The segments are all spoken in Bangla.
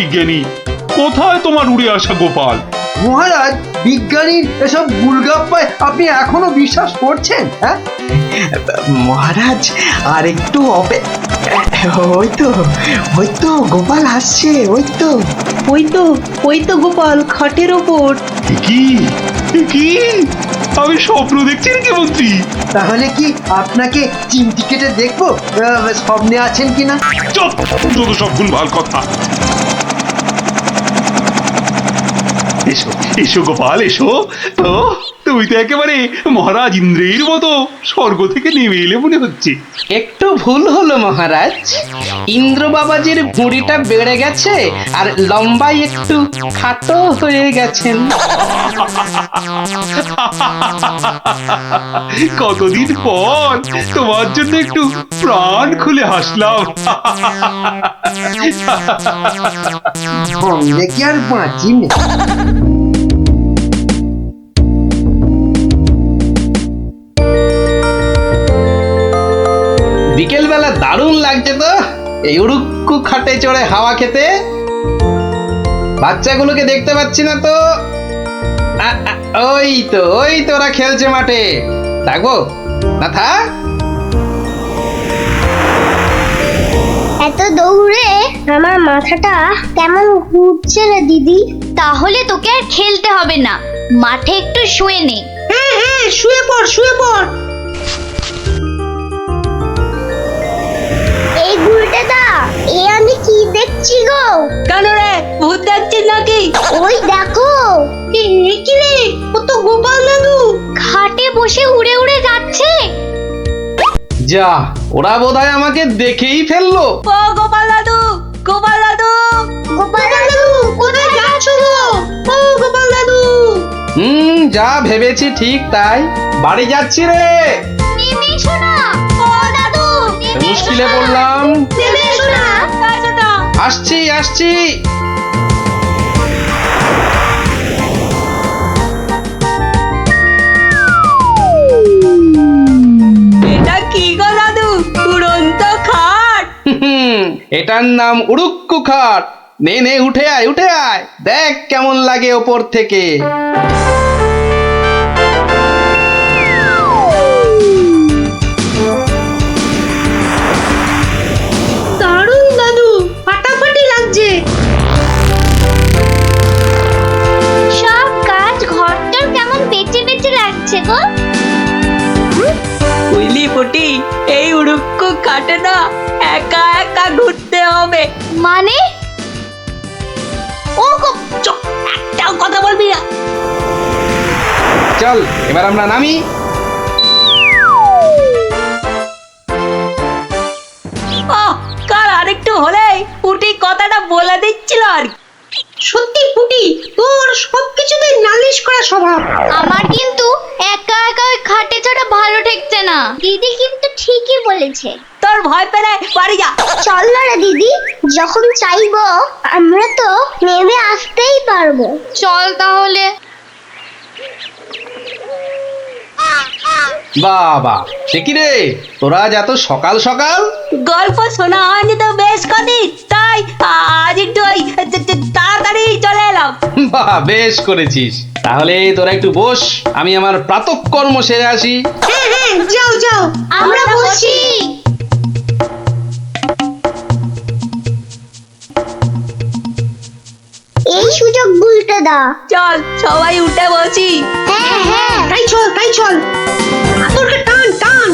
বিজ্ঞানী, কোথায় তোমার উড়ে আসা গোপাল? মহারাজ, বিজ্ঞানীর এসব গুলগাপ্পায় আপনি এখনো বিশ্বাস করছেন? হ্যাঁ মহারাজ, আর একটু ওই তো গোপাল আসছে, ওই তো গোপাল খাটের ওপর। কি কি আমি স্বপ্ন দেখছি নাকি মন্ত্রী? তাহলে কি আপনাকে চিমটি কেটে দেখবো স্বপ্নে আছেন কিনা? চুপ, যত সব ভুলভাল কথা। এসো এসো গোপাল, এসো। তো তুমি তো একেবারে মহারাজ ইন্দ্রের মতো স্বর্গ থেকে নেমে এলে মনে হচ্ছে। একটু ভুল হলো মহারাজ, ইন্দ্র বাবাজির ভুঁড়িটা বেড়ে গেছে আর লম্বাই একটু খাটো হয়ে গেছেন। কতদিন পর তোমার জন্য একটু প্রাণ খুলে হাসলাম। সঙ্গে কি আর বাঁচি না। বিকেল বেলা দারুণ লাগছে তো এই উড়ুক্কু খাটে চড়ে হাওয়া খেতে। বাচ্চাগুলোকে দেখতে পাচ্ছি না তো। ওই তো ওরা খেলছে মাঠে। ডাকবো না? থাক। এত দৌড়ে আমার মাথাটা কেমন ঘুরছে রে দিদি। তাহলে তোকে আর খেলতে হবে না, মাঠে একটু শুয়ে নে। হ্যাঁ, শুয়ে পড়। এই গুলটেদা, এ আমি কি দেখছি গো? কেন রে, ভূত দেখছিস নাকি? ওই দেখো, কি রে, ও তো গোপাল দাদু। খাটে বসে উড়ে উড়ে যাচ্ছে। যা, ওরা বোধহয় আমাকে দেখেই ফেললো। ও গোপাল দাদু। গোপাল দাদু, কোথায় যাচ্ছ গো? ও গোপাল দাদু। যা ভেবেছি ঠিক তাই, বাড়ি যাচ্ছি রে। নেমে এসো না। ও দাদু, নেমে এসো মুশকিলে না। পড়লাম। নেমে এসো না। আসছি। এটা কি গো দাদু, উড়ন্ত খাট? এটার নাম উড়ুক্কু খাট। নে উঠে আয়, দেখ কেমন লাগে ওপর থেকে। দারুণ দাদু, ফাটাফাটি লাগছে। সব কাজ ঘরটার কেমন বেঁচে বেঁচে লাগছে গো। বুঝলি পুটি, এই উড়ুক্কু খাটে না একা ঘুরতে হবে। মানে? ও গো, চুপ, একটাও কথা বলবি না। চল এবার আমরা নামি। কার আরেকটু হলেই পুটি কথাটা বলে দিচ্ছিল আর কি। সত্যি পুটি, তোর সবকিছুতে নালিশ করা স্বভাব। আমার কিন্তু একা একা ওই খাটে ছাড়া ভালো ঠেকছে না। দিদি কিন্তু ঠিকই বলেছে। তোর ভয় পেলে বাড়ি যা। চল না রে দিদি, যখন চাইবো আমরা তো নেমে আসতেই পারবো। চল তাহলে। বাবা, সে কি রে, তোরা আজ এত সকাল সকাল? গল্প শোনা হয়নি তো বেশ কদিন, তাই আজ একটু ওই তাড়াতাড়ি চলে এলাম। বাহ, বেশ করেছিস। তাহলে তোরা একটু বস, আমি আমার প্রাতঃকর্ম সেরে আসি। হ্যাঁ, যাও। আমরা বসি। এই সুযোগ গুলতে দা। চল সবাই উঠে বসি। হ্যাঁ। তাই চল। তোরকে টান।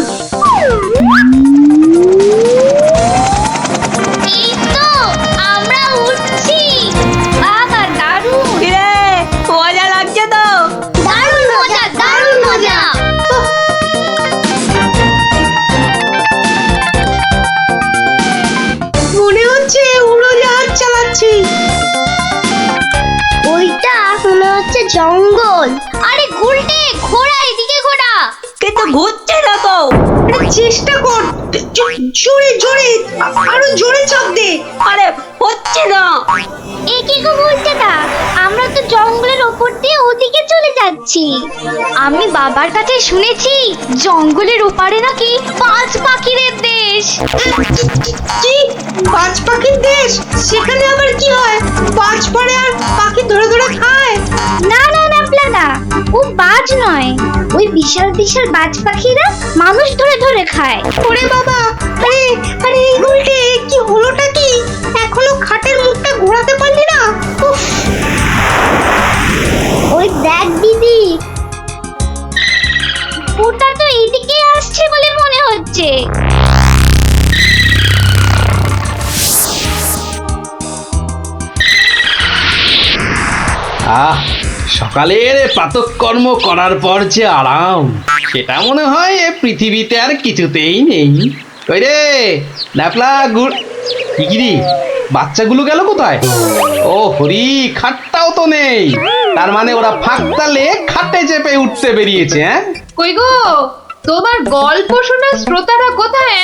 এই তো আমরা উঠছি। বাবা দারুণ। কিরে, মজা লাগছে তো? দারুণ মজা। মনে হচ্ছে উড়োজাহাজ চালাচ্ছি। ওইটা মনে হচ্ছে জঙ্গল। আরে গুলটে, ঘোড়া এদিকে ঘোড়া। কিন্তু ঘুরছে না তো। চেষ্টা কর, জোরে আরো জোরে চাপ দে। আরে হচ্ছে না। এ কি গো গুলটে দা, আমরা তো জঙ্গলের ওপর দিয়ে ওদিকে চলে যাচ্ছি। আমি বাবার কাছে শুনেছি জঙ্গলের ওপারে নাকি বাজ পাখিদের দেশ। কি বাজ পাখির দেশ? সেখানে আবার কি হয়? বাজ পড়ে আর পাখি ধরে ধরে খায়? না না না প্লাদা, ও বাজ নয়, ওই বিশাল বিশাল বাজ পাখিরা মানুষ ধরে ধরে খায়। ওরে বাবা, আরে আরে এই উল্টে কি হলোটা কি? এখনো খাটের মুখটা ঘোরাতে পারলি না? উফ, ওই দেখ দিদি, ওটা তো এইদিকে আসছে বলে মনে হচ্ছে। আহ, সকালের প্রাতঃকর্ম করার পর যে আরাম, সেটা মনে হয় এ পৃথিবীতে আর কিছুতেই নেই। ওই রে ন্যাপলা গুড়, কি রে, বাচ্চাগুলো গেল কোথায়? ও হরি, খাটটাও তো নেই। তার মানে ওরা ফাঁকতালে খাটে চেপে উঠতে বেরিয়েছে। হ্যাঁ, কই গো, তোমার গল্প শোনার শ্রোতারা কোথায়?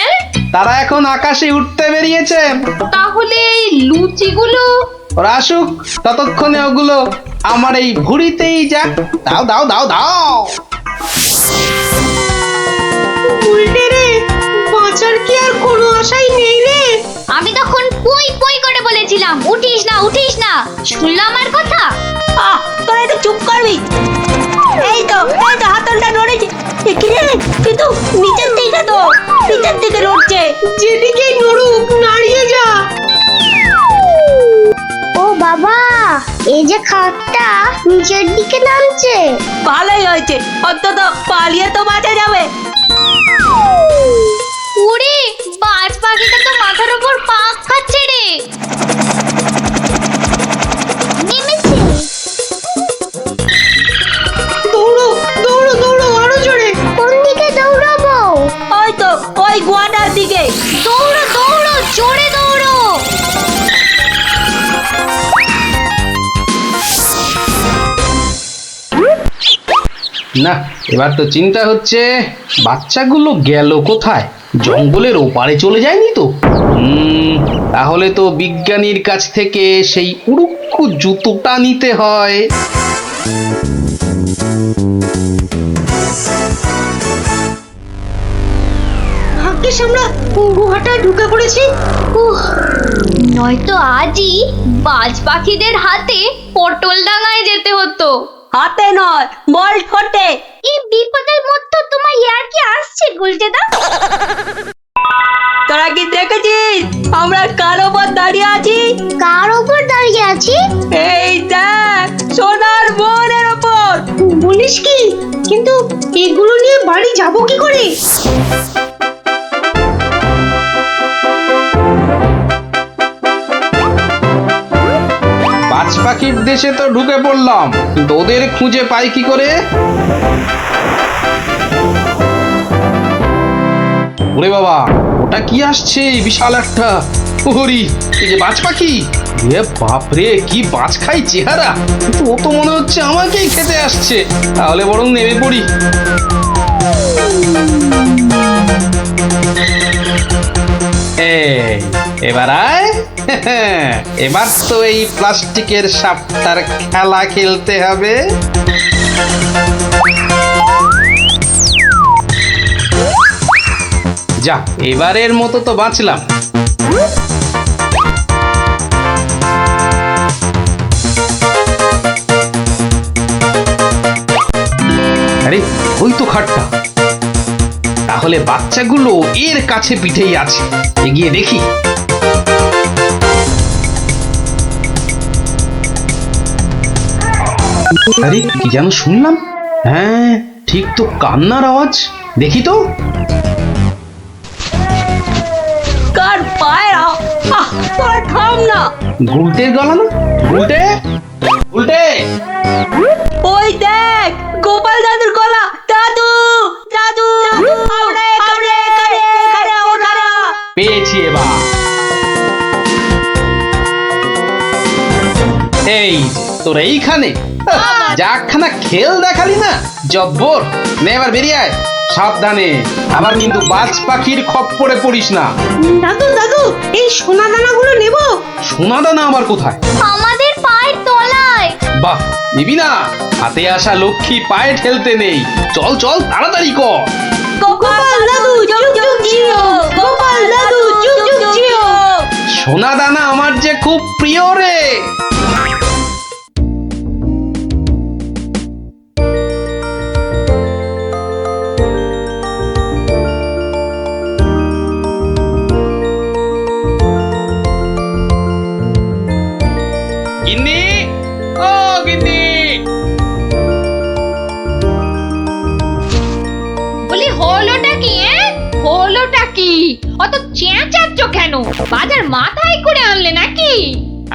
তারা এখন আকাশে উঠতে বেরিয়েছে। তাহলে এই লুচিগুলো? ওরা আসুক, ততক্ষণে ওগুলো আমার এই ভুড়িতেই যাক। দাও দাও দাও দাও। উল্টে রে, বাঁচার কি আর কোনো আশাই নেই রে? আমি তখন পই পই করে বলেছিলাম উঠিস না উঠিস না, শুনলাম আমার কথা? তোরা একটু চুপ করবি? এই তো হাতলটা নড়েছে। কি রে, কিন্তু নিচের দিকে তো, নিচের দিকে নড়ছে। যেদিকেই নড়ুক, নাড়িয়ে যা। ও বাবা, এই যে খাটটা নিচের দিকে নামছে। ভালোই হয়েছে, অন্তত পালিয়ে তো বাঁচা যাবে। ওরে, বাজ পাখিটা তো মাথার উপর পাক খাচ্ছে রে। নেমেছে। দৌড়ো দৌড়ো দৌড়ো, আরো জোরে। কোন দিকে দৌড়াবো? ওই তো ওই গোয়াটার দিকে। দৌড়ো দৌড়ো, জোরে দৌড়ো। না, এবার তো চিন্তা হচ্ছে বাচ্চাগুলো গেল কোথায়? জঙ্গলের ওপারে চলে যায়নি তো? তাহলে তো বিজ্ঞানীর কাছ থেকে সেই উড়ুক্কু জুতোটা নিতে হয়। ভাগ্যিস আমরা গুহাটায় ঢুকে পড়েছি। নয়তো আজই বাজ পাখিদের হাতে পটল ডাঙায় যেতে হতো। হাতে নয়, বল ঠোঁটে। এই বিপদের মধ্যে তোমার ইয়ার কি আসছে গুলটেদা? তোরা কি দেখেছিস আমরা কার ওপর দাঁড়িয়ে আছি? কার ওপর দাঁড়িয়ে আছি? এই দেখ, সোনার বনের ওপর। বলিস কি? কিন্তু এগুলো নিয়ে বাড়ি যাব কি করে? বাজ পাখির দেশে তো ঢুকে পড়লাম, কিন্তু ওদের খুঁজে পাই কি করে? ওরে বাবা, ওটা কি আসছে? বিশাল একটা হরি, এই যে বাজ পাখি। এ বাপরে, কি বাজ খাই চেহারা! কিন্তু ও তো মনে হচ্ছে আমাকেই খেতে আসছে। তাহলে বরং নেমে পড়ি। এবার আয়। এবার তো এই প্লাস্টিকের সাপটার খেলা খেলতে হবে। যা, এবারের মতো তো বাঁচলাম। আরে, ওই তো খাটটা। তাহলে বাচ্চাগুলো এর কাছে পিঠেই আছে। এগিয়ে দেখি। আরে, কি যেন শুনলাম? হ্যাঁ, ঠিক তো, কান্নার আওয়াজ। দেখি তো। কার পায়ের তোরা থাম না। গুলটের গলা না? গুলটে, গুলটে। ওই দেখ, গোপাল দাদুর গলা। দাদু দাদু, আমরা এখানে, এখানে, ওখানে। পেয়েছি এবার। এই যে, তোর এইখানে যাখানা খেল দেখালি না, জব্বর। নে এবার বেরিয়ে আয়, সাবধানে। আবার কিন্তু বাজ পাখির খপ্পরে পড়িস না। দাদু দাদু, এই সোনা দানাগুলো নেব। সোনা দানা আবার কোথায়? আমাদের পায়ের তলায়। বাহ, নিবি না? হাতে আসা লক্ষ্মী পায়ে ঠেলতে নেই। চল চল তাড়াতাড়ি কর। গোপাল দাদু চুপ চুপ জিও, গোপাল দাদু চুপ চুপ জিও। সোনা দানা আমার যে খুব প্রিয় রে। গিন্নি, ও গিন্নি। বলি হলোটা কি হলোটা কি? অত চেঁচাচ্ছ কেন? বাজার মাথায় করে আনলে নাকি?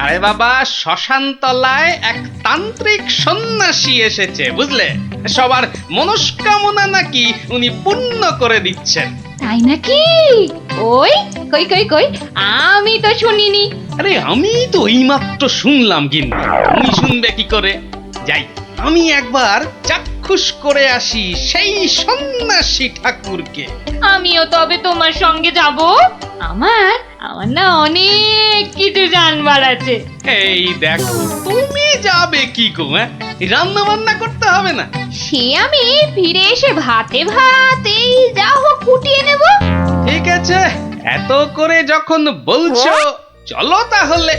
আরে বাবা, শ্মশান তলায় এক তান্ত্রিক সন্ন্যাসী এসেছে বুঝলে। সবার মনস্কামনা নাকি উনি পূর্ণ করে দিচ্ছেন। তাই নাকি? ওই কই কই কই, আমি তো শুনিনি। আরে আমি তো এইমাত্র শুনলাম গিন্নি, উনি শুনবে কি করে? যাই আমি একবার চাক্ষুষ করে আসি সেই সন্ন্যাসী ঠাকুরকে। আমিও তবে তোমার সঙ্গে যাব। আমার আমার না অনেক কিছু জানবার আছে। এই দেখো, তুমি যাবে কি গো? রান্না বান্না করতে হবে না? সে আমি ফিরে এসে ভাতে ভাত এই যা হোক ফুটিয়ে নেব। ঠিক আছে, এত করে যখন বলছো চলো তাহলে।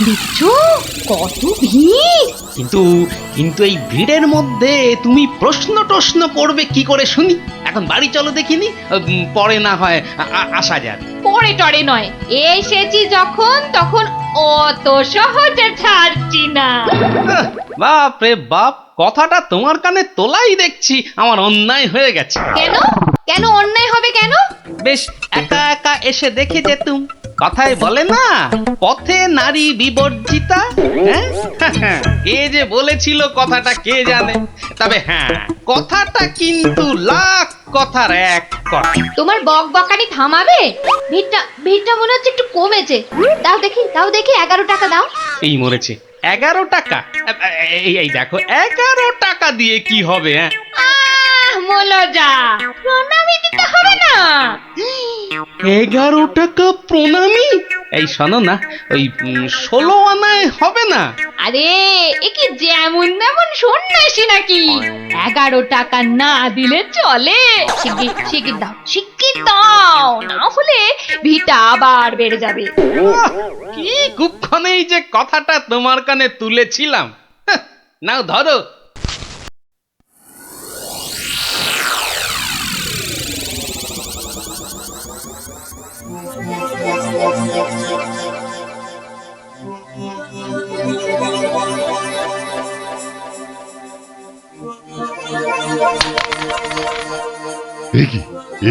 দেখছো কত ভিড়? কিন্তু কিন্তু এই ভিড়ের মধ্যে তুমি প্রশ্ন টশ্ন করবে কি করে শুনি? এখন বাড়ি চলো দেখিনি, পরে না হয় আসা যাবে। পরে টরে নয়, এসেছি যখন তখন অত সহজে ছাড়ছি না। বাপ রে বাপ, কথাটা তোমার কানে তোলাই দেখছি আমার অন্যায় হয়ে গেছে। কেন কেন অন্যায় হবে কেন? বেশ একা একা এসে দেখে যেতুম। কথায় বলে না, পথে নারী বিবর্জিতা। হ্যাঁ, কে যে বলেছিল কথাটা কে জানে। তবে হ্যাঁ, কথাটা কিন্তু লাখ কথার এক কথা। তোমার বক বকানি থামাবে? ভিড়টা মনে হচ্ছে একটু কমেছে। দাও দেখি 11 টাকা দাও। এই মরেছে 11 টাকা? এই দেখো, 11 টাকা দিয়ে কি হবে? মলজা, প্রণামী দিতে হবে না? 11 টাকা প্রণামী? এই শোনো না, ওই 16 আনায় হবে না? আরে এ কি যেমন তেমন সন্ন্যাসী নাকি? 11 টাকা না দিলে চলে? শিগগির দাও, না হলে ভিটা আবার বেড়ে যাবে। কি কুক্ষণেই যে কথাটা তোমার কানে তুলেছিলাম। নাও ধরো।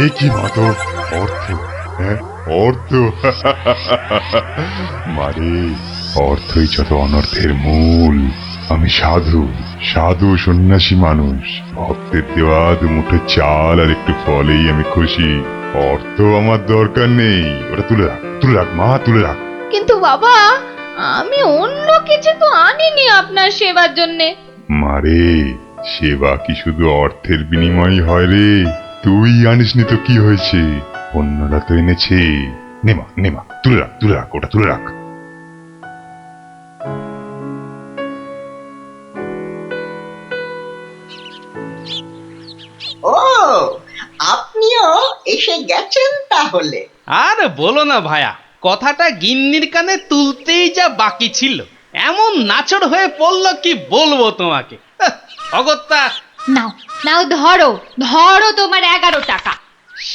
এ কি মাতো অর্থ? হ্যাঁ, অর্থ। মারে, অর্থই যত অনর্থের মূল। আমি সাধু সন্ন্যাসী মানুষ। ভক্তের দেওয়া দুমুঠো চাল আর একটু ফলেই আমি খুশি। অর্থ আমার দরকার নেই। ওটা তুলে রাখ মা, তুলে রাখ। কিন্তু বাবা, আমি অন্য কিছু তো আনিনি আপনার সেবার জন্যে। মারে, সেবা কি শুধু অর্থের বিনিময় হয় রে? তুই আনিসনি তো কি হয়েছে? অন্যরা তো এনেছে। নেমা তুলে রাখ, ওটা তুলে রাখ। ও, আপনিও এসে গেছেন তাহলে? আর বলো না ভায়া, কথাটা গিন্নির কানে তুলতেই যা বাকি ছিল, এমন নাচড় হয়ে পড়লো কি বলবো তোমাকে। অগত্যা। নাও ধরো তোমার 11 টাকা।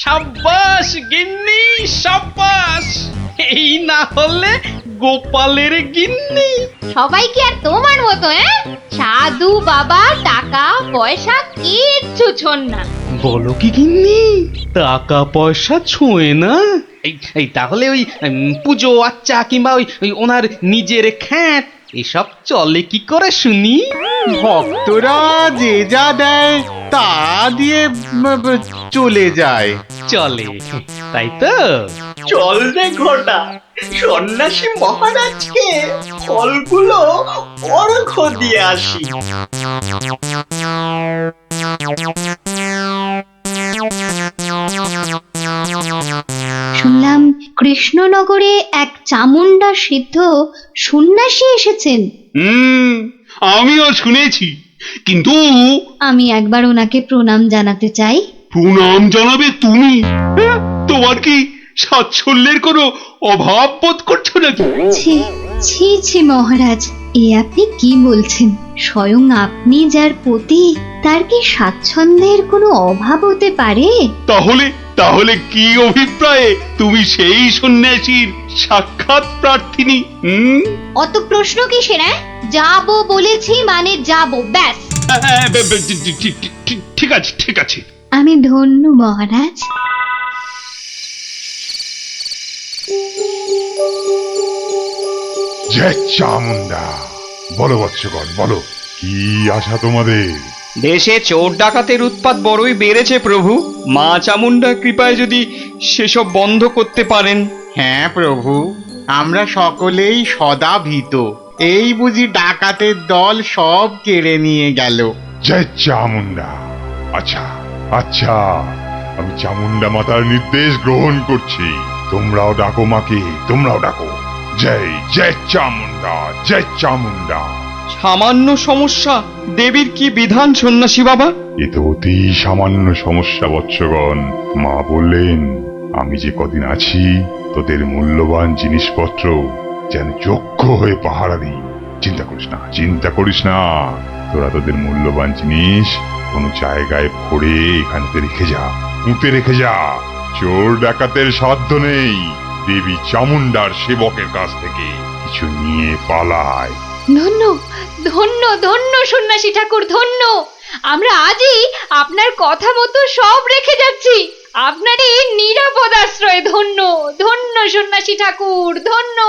সাব্বাস গিন্নি, সাব্বাস। এই না হলে গোপালের গিন্নি। সবাই কি আর তোমার মতো? সাধু বাবা টাকা পয়সা কিচ্ছু ছোন না। বলো কি গিন্নি, টাকা পয়সা ছোঁয় না? এই তাহলে ওই পুজো আচ্চা কিংবা ওই ওনার নিজের খ্যাট এসব চলে কি করে শুনি? ভক্তরা যে যা দেয় তা দিয়ে চলে যায়। চলে তাই তো? চল রে ঘটা, সন্ন্যাসী মহারাজকে ফলগুলো অর্ঘ্য দিয়ে আসি। শুনলাম কৃষ্ণনগরে এক চামুন্ডা সিদ্ধ সন্ন্যাসী এসেছেন। আমিও শুনেছি, কিন্তু আমি একবার ওনাকে প্রণাম জানাতে চাই। প্রণাম জানাবে তুমি? হ্যাঁ? তোমার কি সাচ্ছল্যের কোনো অভাব বোধ করছো নাকি? ছি ছি ছি মহারাজ, এ আপনি কি বলছেন? স্বয়ং আপনি যার পতি, তার কি স্বাচ্ছন্দ্যের কোনো অভাব হতে পারে? তাহলে তাহলে কি অভিপ্রায়ে তুমি সেই সন্ন্যাসীর সাক্ষাৎ প্রার্থিনী? অত প্রশ্ন কিসের? যাবো বলেছি মানে যাবো, ব্যাস। ঠিক আছে, ঠিক আছে। আমি ধন্য মহারাজ। জয় চামুন্ডা। বলো বৎসগণ, বলো কি আশা তোমাদের? দেশে চোর ডাকাতের উৎপাত বড়ই বেড়েছে প্রভু। মা চামুন্ডার কৃপায় যদি সেসব বন্ধ করতে পারেন। হ্যাঁ প্রভু, আমরা সকলেই সদা ভীত। এই বুঝি ডাকাতের দল সব কেড়ে নিয়ে গেল। জয় চামুন্ডা। আচ্ছা আচ্ছা, আমি চামুন্ডা মাতার নির্দেশ গ্রহণ করছি। তোমরাও ডাকো মাকে, তোমরাও ডাকো। জয় জয় চামুন্ডা, জয় চামুন্ডা। সামান্য সমস্যা, দেবীর কি বিধান সন্ন্যাসী বাবা? এ তো অতি সামান্য সমস্যা বৎসগণ। মা বললেন আমি যে কদিন আছি তোদের মূল্যবান জিনিসপত্র যেন যোগ্য হয়ে পাহারা দিই। চিন্তা করিস না, চিন্তা করিস না। তোরা তোদের মূল্যবান জিনিস কোনো জায়গায় ভরে এখানে রেখে যা, পুঁতে রেখে যা। চোর ডাকাতের সাধ্য নেই দেবী চামুন্ডার সেবকের কাছ থেকে কিছু নিয়ে পালায়। ধন্য ধন্য ধন্য সন্ন্যাসী ঠাকুর, ধন্য। আমরা আজই আপনার কথা মতো সব রেখে যাচ্ছি। আপনারই নিরাপদ আশ্রয়। ধন্য ধন্য সন্ন্যাসী ঠাকুর, ধন্য।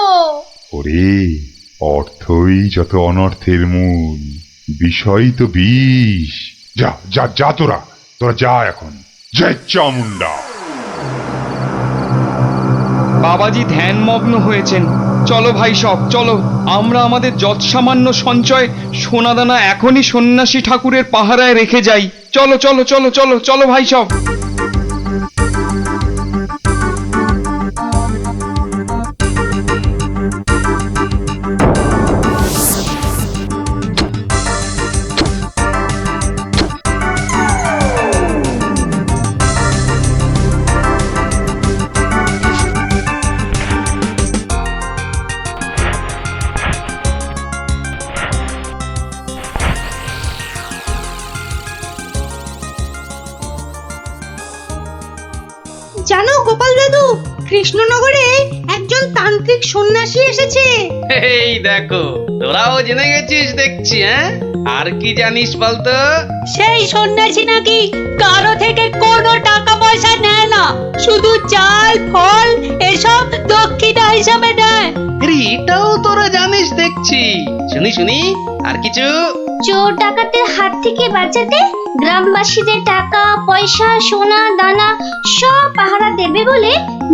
ওরে, অর্থই যত অনর্থের মূল, বিষয় তো বিষ। যা যা যা, তোরা তোরা যা এখন। জয় চামুন্ডা। বাবাজি ধ্যানমগ্ন হয়েছেন। চলো ভাই সব, চলো। আমরা আমাদের যৎসামান্য সঞ্চয় সোনাদানা এখনই সন্ন্যাসী ঠাকুরের পাহারায় রেখে যাই। চলো চলো চলো চলো চলো ভাই সব। জানো গোপাল দাদু, কৃষ্ণনগরে একজন তান্ত্রিক সন্ন্যাসী এসেছে। এই দেখো, তোরাও জেনে গেছিস দেখছি। হ্যাঁ, আর কি জানিস বলতো? সেই সন্ন্যাসী নাকি কারো থেকে কোনো টাকা পয়সা নেয় না, শুধু চাল ফল এসব দক্ষিণা হিসাবে নেয়। এটাও তোরা জানিস দেখছি। শুনি শুনি, আর কিছু? চোর ডাকাতের হাত থেকে বাঁচাতে গ্রামবাসীদের টাকা পয়সা সোনা দানা সব পাহারা দেবে বলে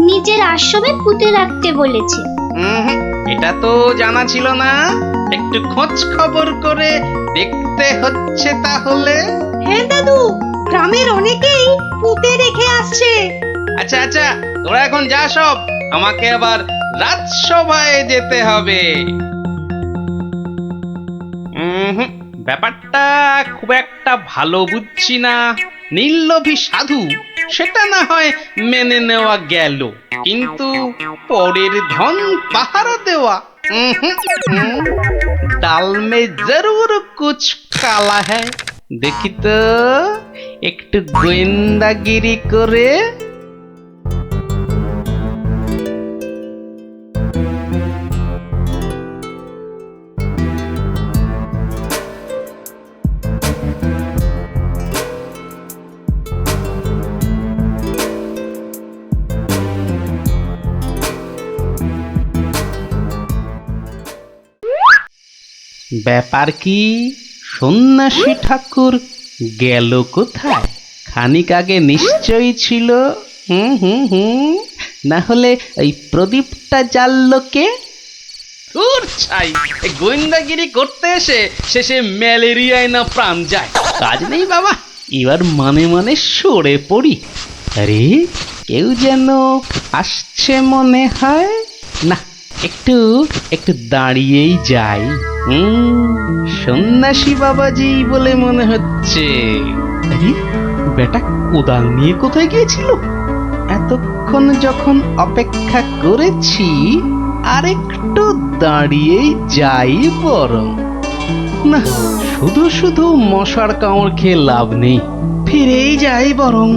নিজের আশ্রমে পুঁতে রাখতে বলেছে। এটা তো জানা ছিল না। একটু খোঁজ খবর করে দেখতে হচ্ছে তাহলে। হ্যাঁ দাদু, গ্রামের অনেকেই পুঁতে রেখে আসছে। আচ্ছা আচ্ছা, তোরা এখন যা সব। আমাকে আবার রাজসভায় যেতে হবে। ব্যাপারটা খুব একটা ভালো বুঝছি না। নির্লোভী সাধু, সেটা না হয় মেনে নেওয়া গেল, কিন্তু পরের ধন পাহারা দেওয়া, ডাল মে জরুর কুছ কালা হ্যায়। দেখি তো একটু গোয়েন্দাগিরি করে। ব্যাপার কি? সন্ন্যাসী ঠাকুর গেল কোথায়? খানিক আগে নিশ্চয়ই ছিল। হুম, না হলে ওই প্রদীপটা জ্বাললো কে? ধুর ছাই, এই গোয়েন্দাগিরি করতে এসে শেষে ম্যালেরিয়ায় না প্রাণ যায়। কাজ নেই বাবা, এবার মানে মানে সরে পড়ি। আরে কেউ যেন আসছে মনে হয়। না, একটু একটু দাঁড়িয়েই যাই। সন্ন্যাসী বাবাজি বলে মনে হচ্ছে। আরে বেটা কোদাল নিয়ে কোথায় গিয়েছিল? এতক্ষণ যখন অপেক্ষা করেছি, আরেকটু দাঁড়িয়েই যাই বরং। না, শুধু শুধু মশার কামড় খেয়ে লাভ নেই, ফিরেই যাই বরং।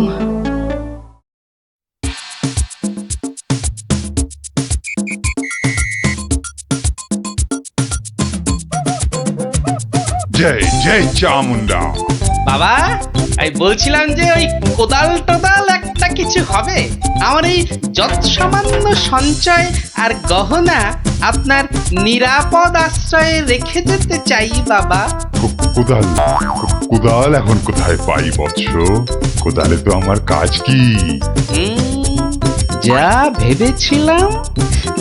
জয় জয় চামুন্ডা। বাবা, আমি বলছিলাম যে ওই কোদাল টোদাল একটা কিছু হবে। আমার এই যত সামান্য সঞ্চয় আর গহনা আপনার নিরাপদ আশ্রয়ে রেখে যেতে চাই বাবা। কোদাল কোদাল এখন কোথায় পাই বৎস? কোদালে তো আমার কাজ কি? যা ভেবেছিলাম,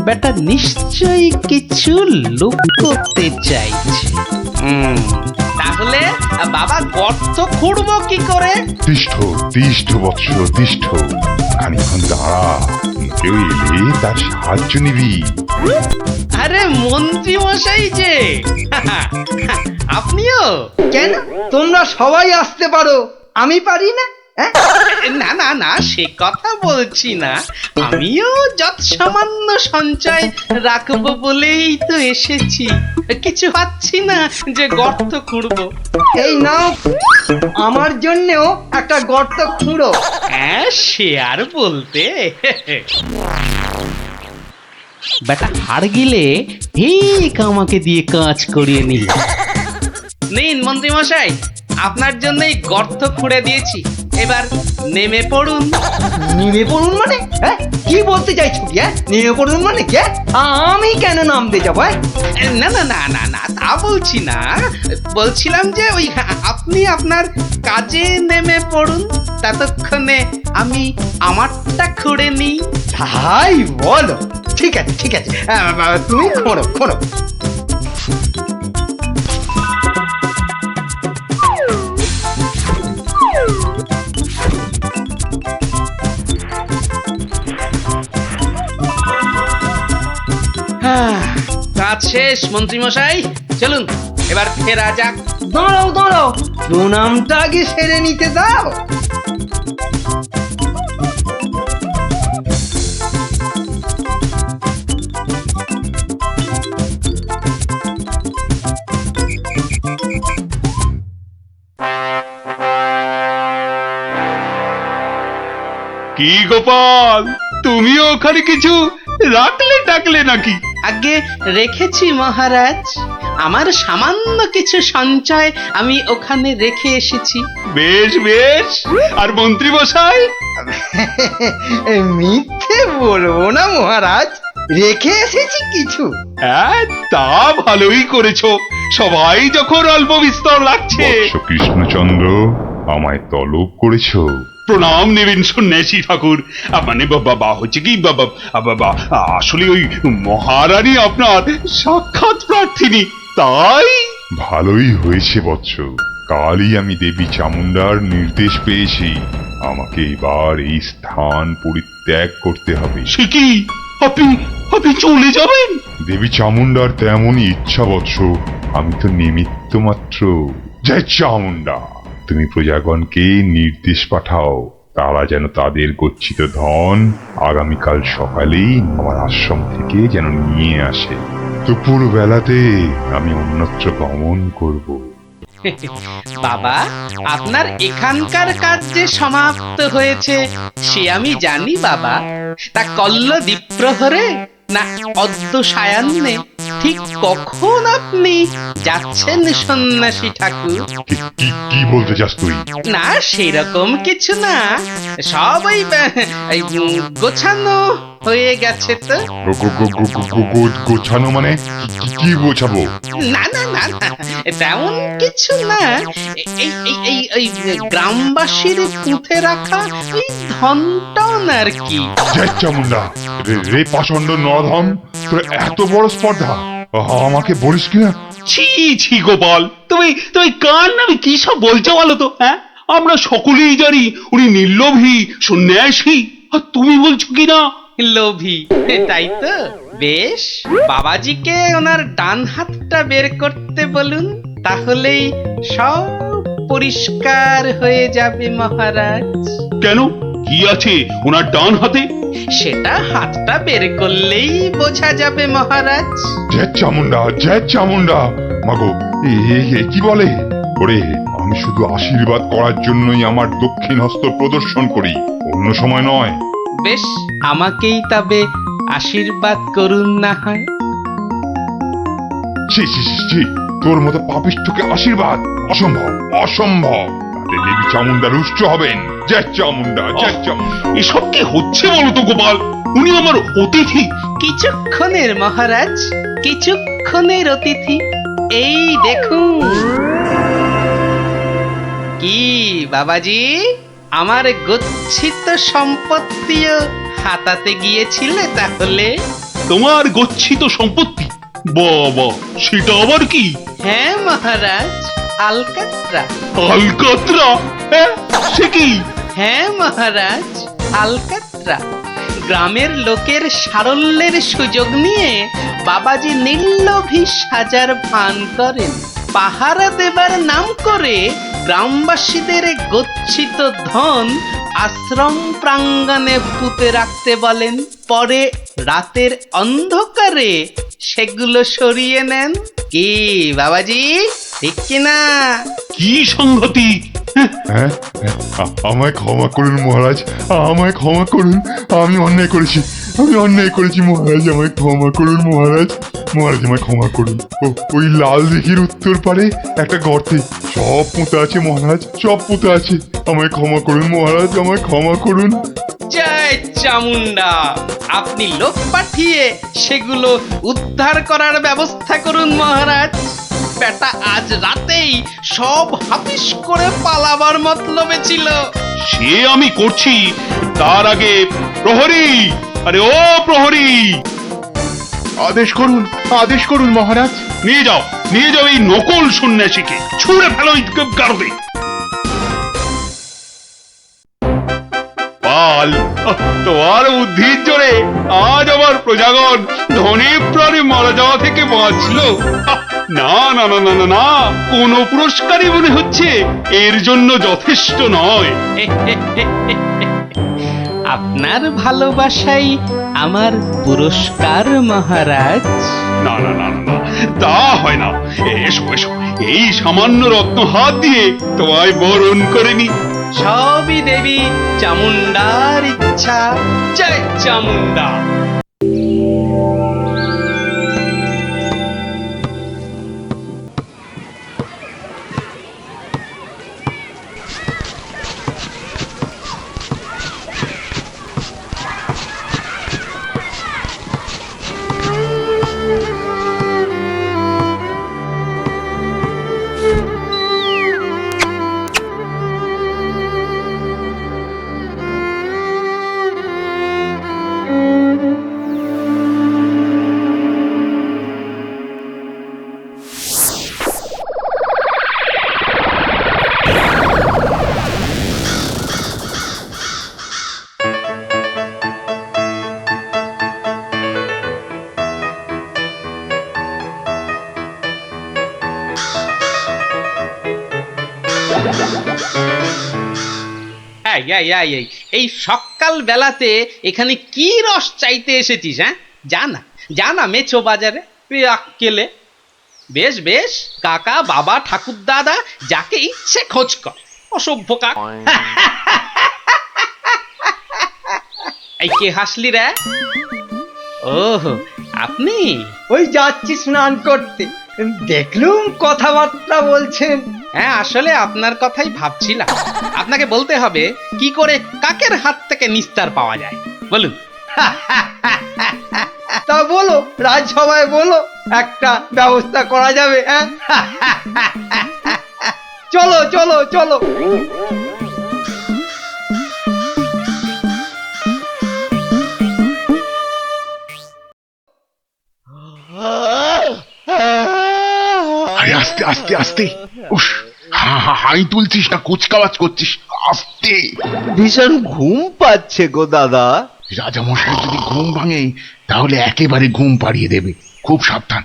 বেটা নিশ্চয়ই কিছু লুকোতে চাইছে। তাহলে বাবা গর্ত খুঁড়বো কি করে? তিষ্ঠ তিষ্ঠ বৎস তিষ্ঠ, খানিক্ষণ দাঁড়া, কেউ এলে তার সাহায্য নিবি। আরে মন্ত্রী মশাই যে, আপনিও? কেন তোমরা সবাই আসতে পারো, আমি পারি না? না না না, সে কথা বলছি না। আমিও যত সামান্য সঞ্চয় রাখবো বলেই তো এসেছি। কিছু পাচ্ছি না যে গর্ত খুঁড়বো। এই নাও, আমার জন্যও একটা গর্ত খুঁড়ো। হ্যাঁ, সে আর বলতে। বেটা হাড় গিলে ঠিক আমাকে দিয়ে কাজ করিয়ে নিল। নিন মন্ত্রী মশাই, আপনার জন্যই গর্ত খুঁড়ে দিয়েছি, এবার নেমে পড়ুন। নেমে পড়ুন মানে? কি বলতে চাইছো কি? নেমে পড়ুন মানে কে? আমি কেন নামতে যাবো? না না না না না, তা বলছি না। বলছিলাম যে ওই আপনি আপনার কাজে নেমে পড়ুন, ততক্ষণে আমি আমারটা খুঁড়ে নিই। তাই বলো? ঠিক আছে ঠিক আছে, তুমি খোঁড়ো খোঁড়ো। কাজ শেষ মন্ত্রী মশাই, চলুন এবার ফেরা যাক। দাঁড়াও দাঁড়াও, প্রণামটা আগে সেরে নিতে দাও। কি গোপাল, তুমিও ওখানে কিছু রাখলে টাকলে নাকি? আগে রেখেছি মহারাজ, আমার সামান্য কিছু সঞ্চয় আমি ওখানে রেখে এসেছি। বেশ বেশ, আর মন্ত্রী মশাই? মিথ্যে বলবো না মহারাজ, রেখে এসেছি কিছু। হ্যাঁ, তা ভালোই করেছো। সবাই যখন অল্প বিস্তর লাগছে। বৎস কৃষ্ণচন্দ্র, আমায় তলব করেছো? প্রণাম নেবেন সন্ন্যাসী ঠাকুর। মানে বাবা হচ্ছে কি বাবা, আসলে ওই মহারানী আপনার সাক্ষাৎ প্রার্থিনী, তাই। ভালোই হয়েছে বৎস, কালই আমি দেবী চামুন্ডার নির্দেশ পেয়েছি, আমাকে এবার এই স্থান পরিত্যাগ করতে হবে। সে কি, আপনি আপনি চলে যাবেন? দেবী চামুন্ডার তেমনই ইচ্ছা বৎস, আমি তো নিমিত্ত মাত্র। জয় চামুন্ডা, তুমি প্রজাগণকে নির্দেশ পাঠাও, তারা যেন তাদের গচ্ছিত ধন আগামীকাল সকালেই আমার আশ্রম থেকে যেন নিয়ে আসে। দুপুর বেলাতে আমি অন্যত্র গমন করব। বাবা, আপনার এখানকার কাজ যে সমাপ্ত হয়েছে সে আমি জানি বাবা। তা কল্ল দ্বীপ্রহরে না অদ্য সায়ান্নে ঠিক কখন আপনি যাচ্ছেন সন্ন্যাসী ঠাকুর? কি বলতে চাস তুই? না সেরকম কিছু না, সব ওই গোছানো হয়ে গেছে তো। গোছানো মানে কি বোঝাবো? না না না না, তেমন কিছু না। এই এই এই এই গ্রামবাসীর পুঁতে রাখা এই ধনটন আর কি। জয় চামুন্ডা, রে পাষণ্ড নরধম, তোর এত বড় স্পর্ধা আমাকে বলিস কিনা? ছি ছি গোপাল, তুমি তুমি কার নামে কি সব বলছো বলো তো? হ্যাঁ, আমরা সকলেই জানি উনি নির্লোভী সন্ন্যাসী, আর তুমি বলছো কিনা লোভী, তাই তো? বেশ, বাবাজিকে ওনার ডান হাতটা বের করতে বলুন, তাহলেই সব পরিষ্কার হয়ে যাবে মহারাজ। কেন, কি আছে ওনার ডান হাতে? সেটা হাতটা বের করলেই বোঝা যাবে মহারাজ। জয় চামুন্ডা, জয় চামুন্ডা। মাগো, এ কি বলে? ওরে, আমি শুধু আশীর্বাদ করার জন্যই আমার দক্ষিণ হস্ত প্রদর্শন করি, অন্য সময় নয়। বেশ, আমাকেই তবে আশীর্বাদ করুন না হয়। ছি ছি ছি ছি, তোর মতো পাপিষ্ঠকে আশীর্বাদ অসম্ভব, অসম্ভব। তাতে দেবী চামুন্ডা রুষ্ট হবেন। জয় চামুন্ডা, জয় চামুন্ডা। এসব কি হচ্ছে বলো তো গোপাল? উনি আমার অতিথি। কিছুক্ষণের মহারাজ, কিছুক্ষণের অতিথি। এই দেখুন। কি বাবাজি, আমার গচ্ছিত সম্পত্তিও হাতাতে গিয়েছিলে তাহলে? তোমার গচ্ছিত সম্পত্তি? বাবা, সেটা আবার কি? হ্যাঁ মহারাজ, আলকাত্রা। আলকাতরা? হ্যাঁ, সে কি? হ্যাঁ মহারাজ, আলকাত্রা। গ্রামের লোকের সারল্যের সুযোগ নিয়ে বাবাজি নির্লোভী সাজার ভান করেন। পাহারা দেবার নাম করে গ্রামবাসীদের গচ্ছিত ধন আশ্রম প্রাঙ্গণে পুঁতে রাখতে বলেন, পরে রাতের অন্ধকারে সেগুলো সরিয়ে নেন। কি বাবাজি, ঠিক কিনা? কি সংগতি? হ্যাঁ, আমায় ক্ষমা করুন মহারাজ, আমায় ক্ষমা করুন। আমি অন্যায় করেছি, আমি অন্যায় করেছি মহারাজ, আমায় ক্ষমা করুন মহারাজ। মহারাজ আমায় ক্ষমা করুন। ওই লাল দিঘির উত্তর পারে একটা গর্তে সব পুঁতে আছে মহারাজ, সব পুঁতে আছে। আমায় ক্ষমা করুন মহারাজ, আমায় ক্ষমা করুন। জয় চামুন্ডা, আপনি লোক পাঠিয়ে সেগুলো উদ্ধার করার ব্যবস্থা করুন মহারাজ। বেটা আজ রাতেই সব হাফিস করে পালাবার মতলবে ছিল। সে আমি করছি, তার আগে প্রহরী, আরে ও প্রহরী, আদেশ করুন মহারাজ। নিয়ে যাও, নিয়ে যাও এই নকল সন্ন্যাসীকে, ছুঁড়ে ফেলো এই গারদে। পাল, তোমার বুদ্ধির জোরে আজ আমার প্রজাগণ ধনে প্রাণে মারা যাওয়া থেকে বাঁচলো। না না না না না না, কোন পুরস্কারই মনে হচ্ছে এর জন্য যথেষ্ট নয়। আপনার ভালোবাসাই আমার পুরস্কার মহারাজ। না না না না না, তা হয় না। এসো এসো, এই সামান্য রত্ন হাত দিয়ে তোমায় বরণ করে নি। সবই দেবী চামুন্ডার ইচ্ছা। জয় চামুন্ডা। এই সকাল বেলাতে এখানে কি রস চাইতে এসেছিস? হ্যাঁ, জানা জানা মেছো বাজারে আক্কেলে। বেশ বেশ, কাকা বাবা ঠাকুর দাদা যাকে ইচ্ছে খোঁজ কর, অসভ্য কাক। এই কে হাসলি রে? ওহ, আপনি? ওই যাচ্ছি স্নান করতে, দেখলুম কথাবার্তা বলছেন। হ্যাঁ, আসলে আপনার কথাই ভাবছিলাম। আপনাকে বলতে হবে কি করে কাকের হাত থেকে নিস্তার পাওয়া যায়, বলুন। তা বলো, রাজসভায় বলো, একটা ব্যবস্থা করা যাবে। হ্যাঁ, চলো চলো চলো। আরে আস্তে আস্তে আস্তে। উস, হাই তুলছিস না কুচকাওয়াজ করছিস, আস্তে। ভীষণ ঘুম পাচ্ছে গো দাদা। রাজামশাই যদি ঘুম ভাঙে তাহলে একেবারে ঘুম পাড়িয়ে দেবে, খুব সাবধান।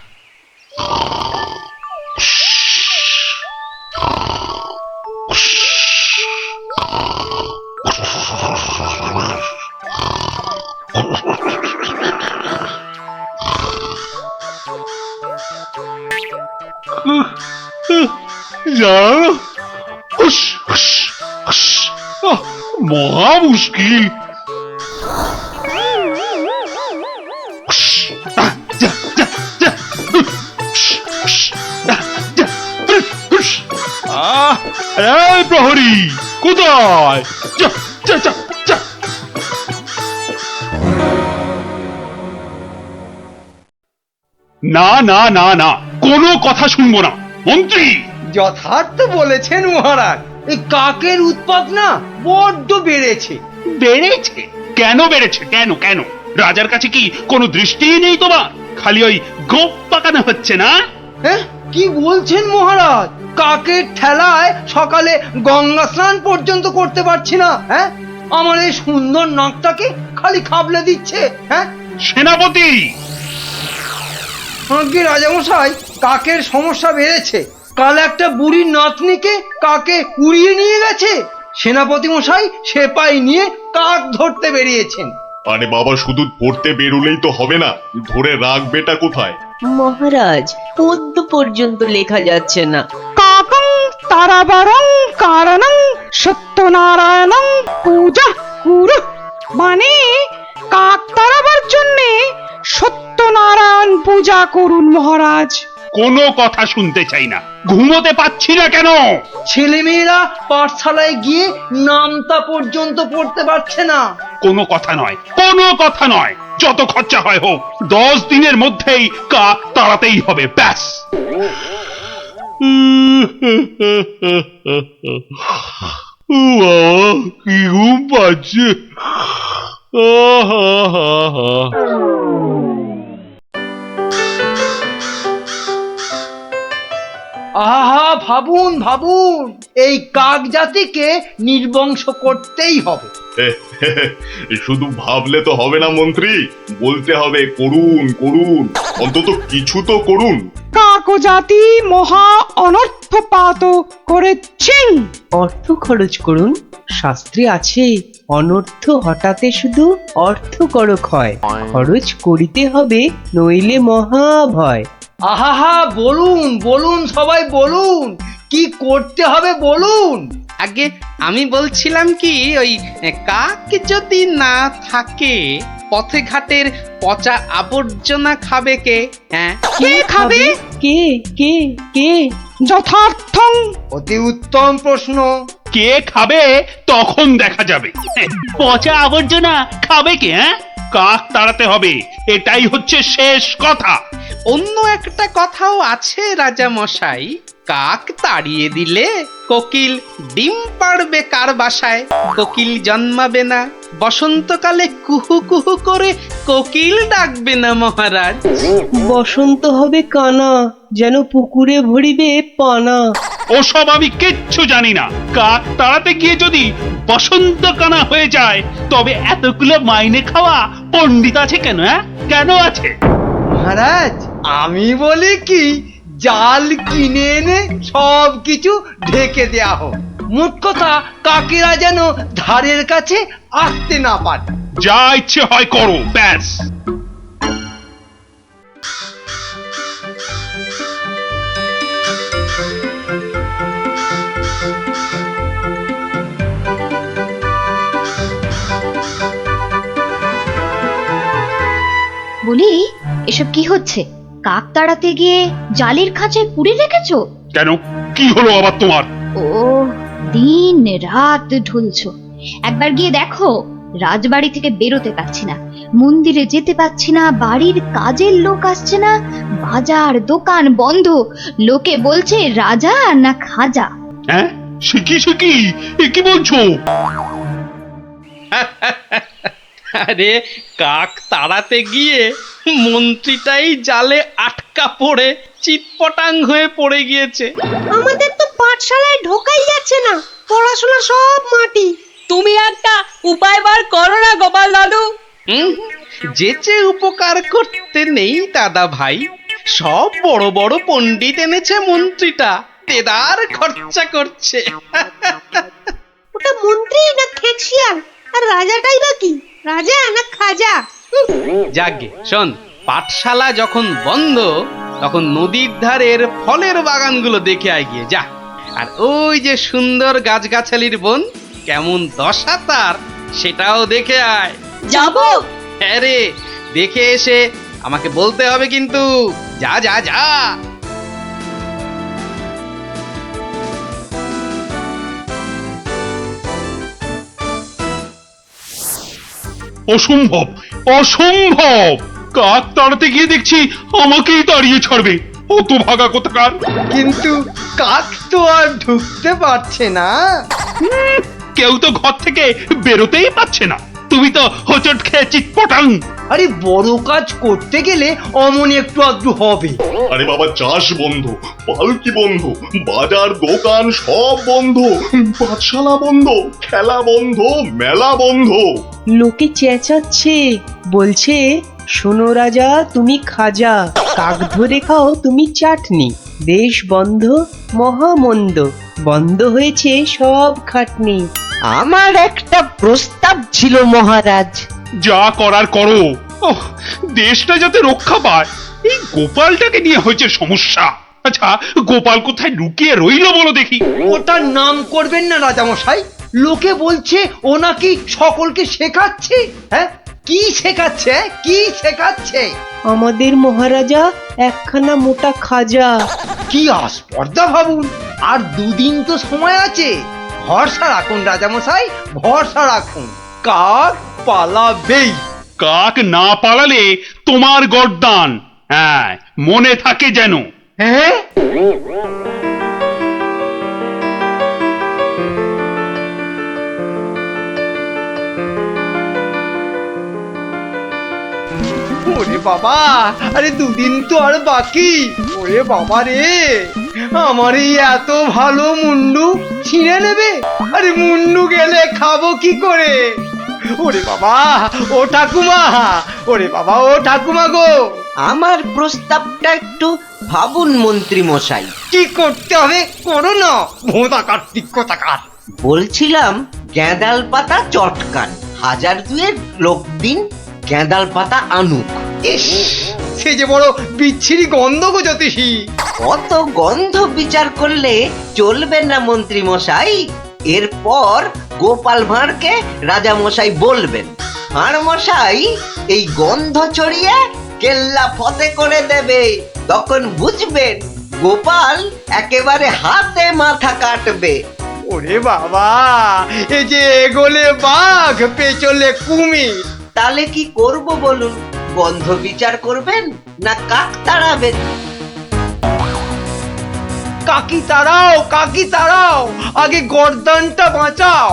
জানো, হুস, হুস, হুস, মহা মুশকিল। এই প্রহরী কোথায়? যা, যা, যা, যা। না না না না, কোনো কথা শুনবো না মন্ত্রী। যথার্থ বলেছেন মহারাজ, এই কাকের উৎপাত না বড্ড বেড়েছে। বেড়েছে? কেন বেড়েছে? কেন কেন? রাজার কাছে কি কোনো দৃষ্টিই নেই তোমার? খালি ওই গোপ পাকানো হচ্ছে না? হ্যাঁ, কি বলছেন মহারাজ? কাকের ঠেলায় সকালে গঙ্গা স্নান পর্যন্ত করতে পারছি না। হ্যাঁ, আমার এই সুন্দর নাকটাকে খালি খাবলে দিচ্ছে। হ্যাঁ, সেনাপতি! আগে রাজামশাই, কাকের সমস্যা বেড়েছে। কাল একটা বুড়ির নাতনিকে কাকে উড়িয়ে নিয়ে গেছে। সেনাপতি মশাই সেপাই নিয়ে কাক ধরতে বেরিয়েছেন। আরে বাবা, শুধু পড়তে বেরোলেই তো হবে না, ধরে রাখবেটা কোথায়? মহারাজ, পদ্ম পর্যন্ত লেখা যাচ্ছে না। কাকং তারাবারং কারণং সত্যনারায়ণং পূজা কুরু, মানে কাক তারাবার জন্যে সত্যনারায়ণ পূজা করুন মহারাজ। কোনো কথা শুনতে চাই না। ঘুমোতে পাচ্ছি না কেন? ছেলেমেয়েরা পাঠশালায় গিয়ে নামতা পর্যন্ত পড়তে পারছে না। কোনো কথা নয়, কোনো কথা নয়। যত খরচা হয় হোক, 10 দিনের মধ্যেই কাক তাড়াতেই হবে, ব্যাস। কি ঘুম পাচ্ছে। আহা, ভাবুন ভাবুন, এই কাক জাতিকে নির্বংশ করতেই হবে। শুধু ভাবলে তো হবে না মন্ত্রী, বলতে হবে করুন করুন, অন্তত কিছু তো করুন। কাক জাতি মহা অনর্থপাত করেছেন। অর্থ খরচ করুন। শাস্ত্রে আছে, অনর্থ হঠাতে শুধু অর্থ করক হয়, খরচ করিতে হবে নইলে মহাভয়। আহা, বলুন বলুন, সবাই বলুন, কি করতে হবে বলুন। আগে আমি বলছিলাম কি, ওই কাক যদি না থাকে, পথে ঘাটের পচা আবর্জনা খাবে কে? হ্যাঁ, কে খাবে? কে কে কে? যথার্থং। অতি উত্তম প্রশ্ন। কে খাবে তখন দেখা যাবে। পচা আবর্জনা খাবে কে? হ্যাঁ, কাক তাড়াতে হবে, এটাই হচ্ছে শেষ কথা। অন্য একটা কথাও আছে রাজা মশাই, কাক তাড়িয়ে দিলে কোকিল ডিম পাড়বে কার বাসায়? কোকিল জন্মাবে না, বসন্তকালে কুহু কুহু করে কোকিল ডাকবে না মহারাজ। বসন্ত হবে কানা, যেন পুকুরে ভরিবে পানা। ওসব আমি কিচ্ছু জানি না। কাক তাড়াতে গিয়ে যদি বসন্ত কানা হয়ে যায়, তবে এতগুলো মাইনে খাওয়া পণ্ডিত আছে কেন? হ্যাঁ, কেন আছে? মহারাজ, আমি বলি কি, জাল কিনে এনে সব কিছু ঢেকে দেয়া হোক। মোট কথা, কাকেরা যেন ধারের কাছে আসতে না পারে। যা ইচ্ছে হয় করো, ব্যাস। বলি, এসব কি হচ্ছে? কাক তাড়াতে গিয়ে জালের খাঁচায় পুরে রেখেছো? কেন, কি হলো আবার তোমার? ও, দিন রাত ঢুলছো। একবার গিয়ে দেখো, রাজবাড়ি থেকে বেরোতে পারছি না। মন্দিরে যেতে পারছি না, বাড়ির কাজের লোক আসছে না, বাজার দোকান বন্ধ, লোকে বলছে রাজা না খাজা। হ্যাঁ, সে কি এ কি বলছো? আরে কাক তাড়াতে গিয়ে মন্ত্রীটাই জালে আটকা পড়ে চিৎপটাং হয়ে পড়ে গিয়েছে। আমাদের তো পাঠশালায় ঢোকাই যাচ্ছে না, পড়াশোনা সব মাটি। তুমি একটা উপায় বার করো না গোপাল দাদু। যেচে উপকার করতে নেই দাদা ভাই, সব বড় বড় পণ্ডিত এনেছে মন্ত্রীটা, তেদার খরচা করছে। ওটা মন্ত্রী না খেকশিয়াল, আর রাজাটাই বা কি, রাজা না খাজা? যাগে শোন, পাঠশালা যখন বন্ধ তখন নদীর ধারের ফলের বাগানগুলো দেখে আয় গিয়ে যা। আর ওই যে সুন্দর গাছগাছালির বন, কেমন দশা তার, সেটাও দেখে আয়। যাবো? হ্যাঁ রে, দেখে এসে আমাকে বলতে হবে কিন্তু। যা যা যা। অসম্ভব, অসম্ভব! কাক তাড়াতে গিয়ে দেখছি আমাকেই তাড়িয়ে ছাড়বে, অত ভাগা কোথাকার। কিন্তু কাক তো আর ঢুকতে পারছে না। কেউ তো ঘর থেকে বেরোতেই পারছে না, তুমি তো হোঁচট খেয়ে চিৎপটাং। আরে বড় কাজ করতে গেলে অমন একটু আধটু হবে। আরে বাবা, চাষ বন্ধ, পালকি বন্ধ, বাজার দোকান সব বন্ধ, পাঠশালা বন্ধ, খেলা বন্ধ, মেলা বন্ধ। লোকে চেঁচাচ্ছে, বলছে শোনো রাজা তুমি খাজা, কাক ধরে খাও তুমি চাটনি, দেশ বন্ধ মহামন্দ, বন্ধ হয়েছে সব খাটনি। আমার একটা প্রস্তাব ছিল মহারাজ। যা করার করো, ওহ, দেশটা যাতে রক্ষা পায়। এই গোপালটাকে নিয়ে হয়েছে সমস্যা। আচ্ছা, গোপাল কোথায় লুকিয়ে রইল বলো দেখি? ওটার নাম করবেন না রাজামশাই, লোকে বলছে ও নাকি সকলকে শেখাচ্ছে। হ্যাঁ, কি শেখাচ্ছে? কি শেখাচ্ছে? আমাদের মহারাজা একখানা মোটা খাজা। কি আস্পর্ধা ভাবুন! আর দুদিন তো সময় আছে, ভরসা রাখুন রাজামশাই, ভরসা রাখুন। কাক পালাবেই। কাক না পালালে তোমার গর্দান, হ্যাঁ মনে থাকে যেন। হ্যাঁ, ওরে বাবা, আরে দুদিন তো আর বাকি। ওরে বাবা রে, আমার এই এত ভালো মুন্ডু ছিঁড়ে নেবে। আরে মুন্ডু গেলে খাবো কি করে? ওরে বাবা, ও ঠাকুমা, ওরে বাবা, ও ঠাকুমা গো, আমার প্রস্তাবটা একটু ভাবুন মন্ত্রী মশাই। কি করতে হবে করো না, ভোঁদা কার্তিক কোথাকার। বলছিলাম গেঁদাল পাতা চটকান, 1000 লোক দিন গেঁদাল পাতা আনুক। ইস, সে যে বড় বিচ্ছিরি গন্ধ গো জ্যোতিষী। অত গন্ধ বিচার করলে চলবে না মন্ত্রী মশাই। এরপর গোপাল ভাঁড়কে রাজা মশাই বলবেন, ভাঁড় মশাই এই গন্ধ ছড়িয়ে কেল্লা ফতে করে দেবে। তখন বুঝবেন গোপাল একেবারে হাতে মাথা কাটবে। ওরে বাবা, এই যে এগোলে বাঘ পেছলে কুমির। তাহলে কি করব বলুন? গন্ধ বিচার করবেন না কাক তাড়াবেন? কাকি তাড়াও, কাকি তাড়াও, আগে গর্দানটা বাঁচাও।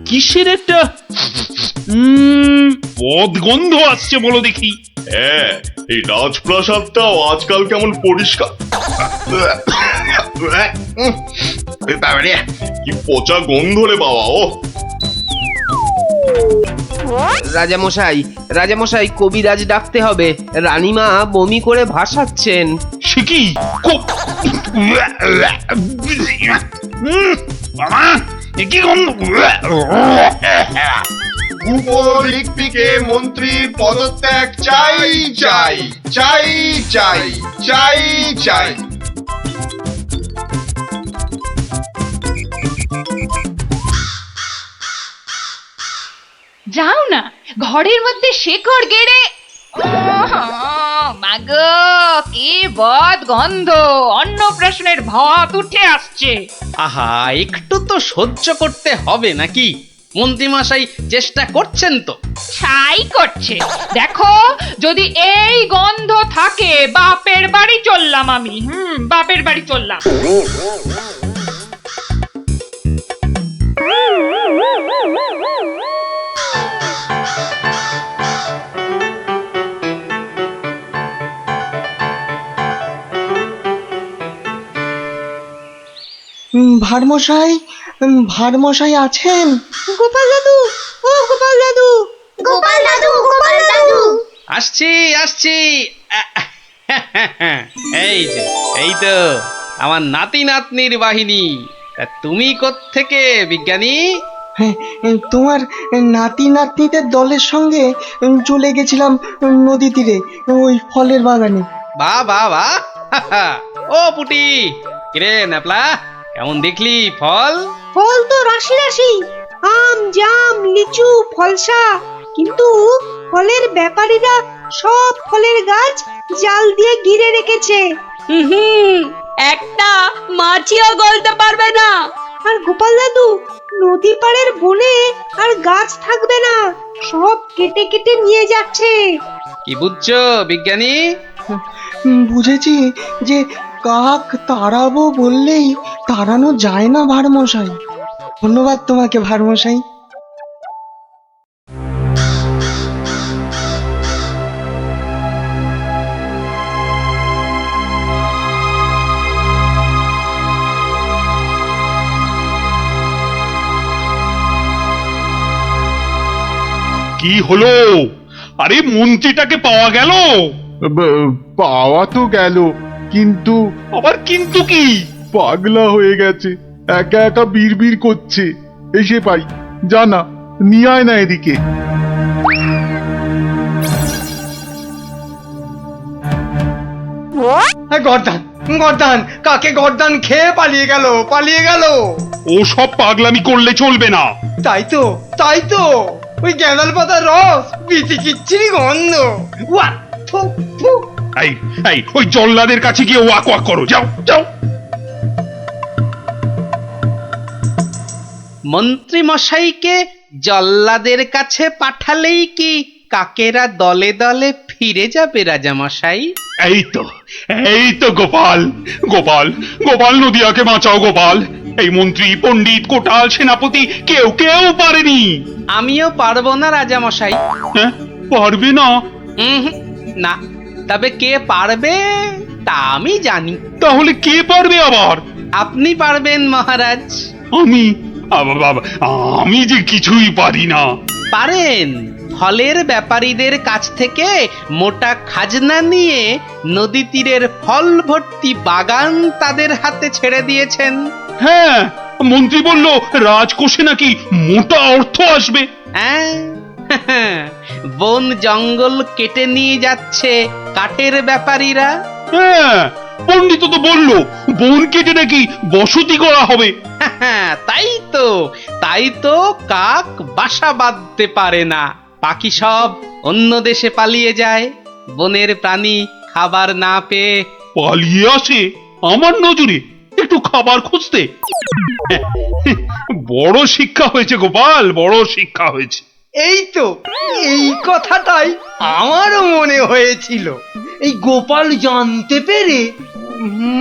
কিসের একটা পদ গন্ধ আসছে বলো দেখি? হ্যাঁ, এই রাজপ্রাসাদটাও আজকাল কেমন পরিষ্কার। কি পচা গন্ধ রে বাবা! ও রাজামশাই কবিরাজ ডাকতে হবে, রানীমা বমি করে ভাসাচ্ছেন। সে কি? বাবা, এ কি গন্ধ? উপরিক্তিকে মন্ত্রীর পদত্যাগ চাই চাই চাই চাই চাই চাই। যাও না, ঘরের মধ্যে শেকড় গেড়ে মাগো কি বদ গন্ধ, অন্নপ্রাশনের ভাত উঠে আসছে। আহা, একটু তো সহ্য করতে হবে নাকি? মন্ত্রীমশাই চেষ্টা করছেন তো। ছাই করছে। দেখো, যদি এই গন্ধ থাকে বাপের বাড়ি চললাম আমি। বাপের বাড়ি চললাম। ভারমশাই, ভারমশাই আছেন? গোপাল দাদু, ও গোপাল দাদু, গোপাল দাদু, গোপাল দাদু। আসছি আসছি। এই যে, এই তো আমার নাতি নাতনির বাহিনী। তা তুমি কোত্থেকে বিজ্ঞানী? হ্যাঁ, তোমার নাতি নাতনিদের দলের সঙ্গে চলে গেছিলাম নদী তীরে, ওই ফলের বাগানে। বাহ বাহ বাহ। ও পুটি, কিরে ন্যাপলা, কেমন দেখলি ফল? ফল তো রাশি রাশি, আম, জাম, লিচু, ফলসা, কিন্তু ফলের ব্যাপারীরা সব ফলের গাছ জাল দিয়ে ঘিরে রেখেছে। একটা মাছিও গলতে পারবে না। আর গোপাল দাদু, নদী পাড়ের বনে আর গাছ থাকবে না, সব কেটে কেটে নিয়ে যাচ্ছে। কি বুঝছো বিজ্ঞানী? বুঝেছি যে কাক তাড়াবো বললেই তাড়ানো যায় না ভারমশাই। ধন্যবাদ তোমাকে ভারমশাই। কি হলো? আরে মন্ত্রীটাকে পাওয়া গেল? পাওয়া তো গেল, কিন্তু আবার কিন্তু কি? পাগলা হয়ে গেছে, একা একা বিড়বিড় করছে। এসে পাই, জানা নিয়ে আয় না এদিকে। গর্দান, গর্দান, কাকে গর্দান খেয়ে পালিয়ে গেল, পালিয়ে গেল। ও সব পাগলামি করলে চলবে না। তাই তো, তাই তো, ওই গ্যাঁদাল পাতার রস, বিচি কিচ্ছিরি গন্ধ। ওয়া, থু, থু। এই এই ওই জল্লাদের কাছে গিয়ে ওয়াক ওয়াক করো, যাও যাও। মন্ত্রী মশাইকে জল্লাদের কাছে পাঠালেই কি কাকেরা দলে দলে ফিরে যাবে রাজা মশাই? এই তো গোপাল, গোপাল, গোপাল, নদিয়াকে বাঁচাও গোপাল। এই মন্ত্রী, পণ্ডিত, কোটাল, সেনাপতি কেউ কেউ পারেনি। আমিও পারবো না রাজা মশাই। হ্যাঁ, পারবে না? না, তবে কে পারবে তা আমি জানি। তাহলে কে পারবে আবার? আপনি পারবেন মহারাজ। আমি? আমি যে কিছুই পারি না। পারেন। ফলের ব্যাপারীদের কাছ থেকে মোটা খাজনা নিয়ে নদী তীরের ফল ভর্তি বাগান তাদের হাতে ছেড়ে দিয়েছেন। হ্যাঁ, মন্ত্রী বলল রাজকোষে নাকি মোটা অর্থ আসবে। হ্যাঁ, বন জঙ্গল কেটে নিয়ে যাচ্ছে কাঠের ব্যাপারীরা। হ্যাঁ, পণ্ডিত তো বলল বন কেটে নাকি বসতি করা হবে। তাই তো কাক বাসা বাঁধতে পারে না, পাখি সব অন্য দেশে পালিয়ে যায়। বনের প্রাণী খাবার না পেয়ে পালিয়ে আসে আমার নজরে একটু খাবার খুঁজতে। বড় শিক্ষা হয়েছে গোপাল, বড় শিক্ষা হয়েছে। এই তো, এই কথাটাই আমারও মনে হয়েছিল। এই গোপাল জানতে পেরে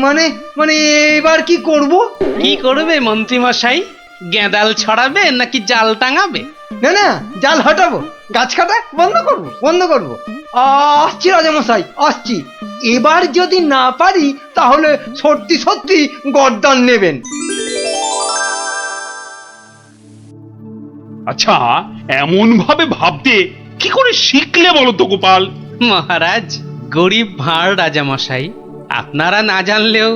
মানে মানে এবার কি করব? কি করবে মন্ত্রী মশাই? গেঁদাল ছড়াবে নাকি জাল টাঙাবে? না না, জাল হটাবো, গাছ কাটা বন্ধ করব, বন্ধ করব। আসছি রাজামশাই, আসছি। এবার যদি না পারি তাহলে সত্যি সত্যি গর্দান নেবেন। আচ্ছা, এমন ভাবে ভাবতে কি করে শিখলে বলো তো গোপাল? মহারাজ, গরিব ভাঁড় রাজা মশাই, আপনারা না জানলেও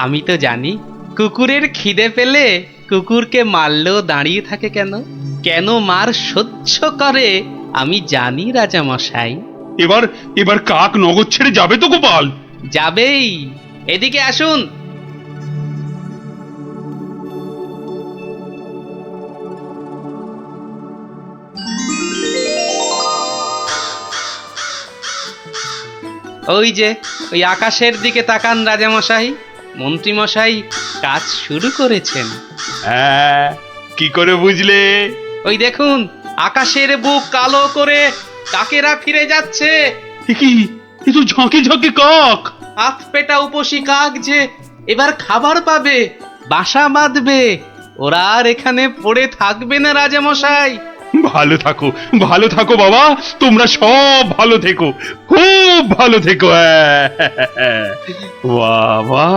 আমি তো জানি। কুকুরের খিদে পেলে কুকুরকে মারলেও দাঁড়িয়ে থাকে কেন? কেন মার সহ্য করে আমি জানি রাজা মশাই। এবার কাক নগর ছেড়ে যাবে তো গোপাল? যাবেই। এদিকে আসুন। ওই যে ওই আকাশের দিকে তাকান রাজামশাই, মন্ত্রীমশাই কাজ শুরু করেছেন। হ্যাঁ, কি করে বুঝলে? ওই দেখুন আকাশের বুক কালো করে কাকেরা ফিরে যাচ্ছে। এ কি, এ তো ঝাঁকে ঝাঁকে কাক। হাত পেটা উপসী কাক যে এবার খাবার পাবে, বাসা বাঁধবে। ওরা আর এখানে পড়ে থাকবে না রাজামশাই। ভালো থাকো, ভালো থাকো বাবা, তোমরা সব ভালো থেকো, খুব ভালো থেকো। বাবা